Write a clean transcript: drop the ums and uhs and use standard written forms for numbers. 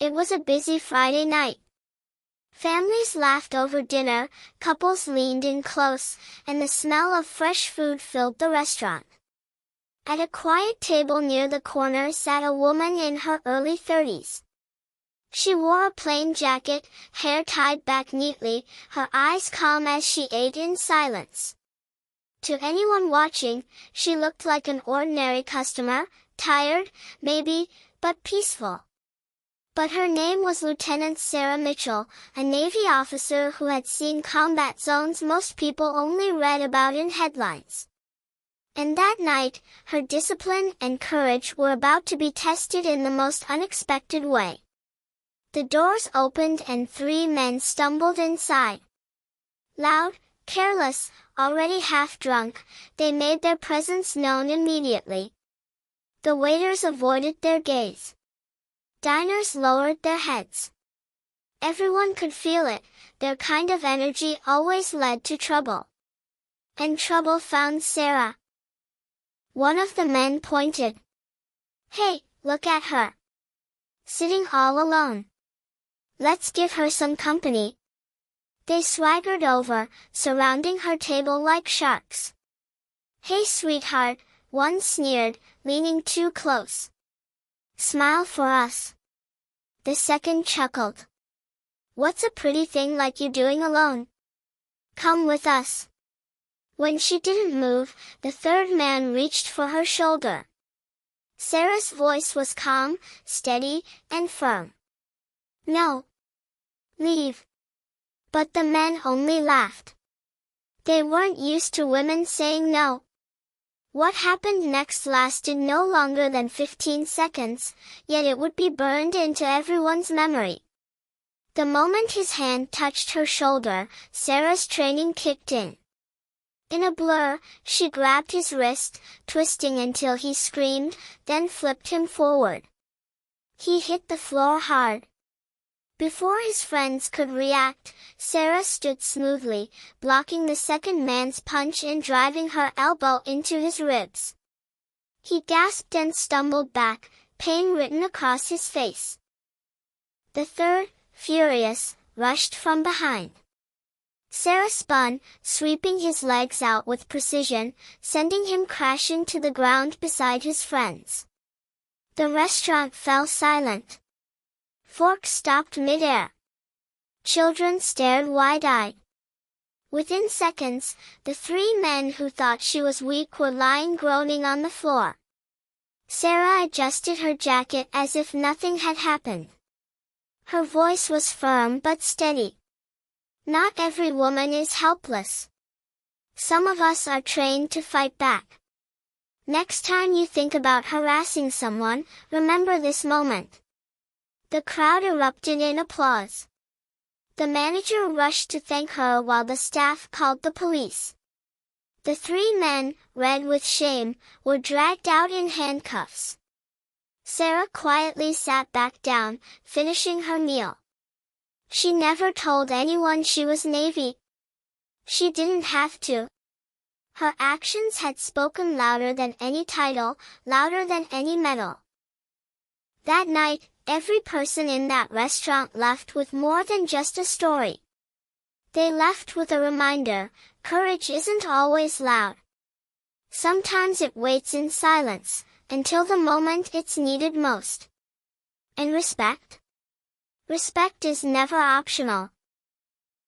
It was a busy Friday night. Families laughed over dinner, couples leaned in close, and the smell of fresh food filled the restaurant. At a quiet table near the corner sat a woman in her early 30s. She wore a plain jacket, hair tied back neatly, her eyes calm as she ate in silence. To anyone watching, she looked like an ordinary customer, tired, maybe, but peaceful. But her name was Lieutenant Sarah Mitchell, a Navy officer who had seen combat zones most people only read about in headlines. And that night, her discipline and courage were about to be tested in the most unexpected way. The doors opened and 3 men stumbled inside. Loud, careless, already half drunk, they made their presence known immediately. The waiters avoided their gaze. Diners lowered their heads. Everyone could feel it, their kind of energy always led to trouble. And trouble found Sarah. One of the men pointed. "Hey, look at her. Sitting all alone. Let's give her some company." They swaggered over, surrounding her table like sharks. "Hey sweetheart," one sneered, leaning too close. "Smile for us." The second chuckled. "What's a pretty thing like you doing alone? Come with us." When she didn't move, the third man reached for her shoulder. Sarah's voice was calm, steady, and firm. "No. Leave." But the men only laughed. They weren't used to women saying no. What happened next lasted no longer than 15 seconds, yet it would be burned into everyone's memory. The moment his hand touched her shoulder, Sarah's training kicked in. In a blur, she grabbed his wrist, twisting until he screamed, then flipped him forward. He hit the floor hard. Before his friends could react, Sarah stood smoothly, blocking the second man's punch and driving her elbow into his ribs. He gasped and stumbled back, pain written across his face. The third, furious, rushed from behind. Sarah spun, sweeping his legs out with precision, sending him crashing to the ground beside his friends. The restaurant fell silent. Forks stopped mid-air. Children stared wide-eyed. Within seconds, the 3 men who thought she was weak were lying groaning on the floor. Sarah adjusted her jacket as if nothing had happened. Her voice was firm but steady. "Not every woman is helpless. Some of us are trained to fight back. Next time you think about harassing someone, remember this moment." The crowd erupted in applause. The manager rushed to thank her while the staff called the police. The 3 men, red with shame, were dragged out in handcuffs. Sarah quietly sat back down, finishing her meal. She never told anyone she was Navy. She didn't have to. Her actions had spoken louder than any title, louder than any medal. That night, every person in that restaurant left with more than just a story. They left with a reminder, courage isn't always loud. Sometimes it waits in silence, until the moment it's needed most. And respect? Respect is never optional.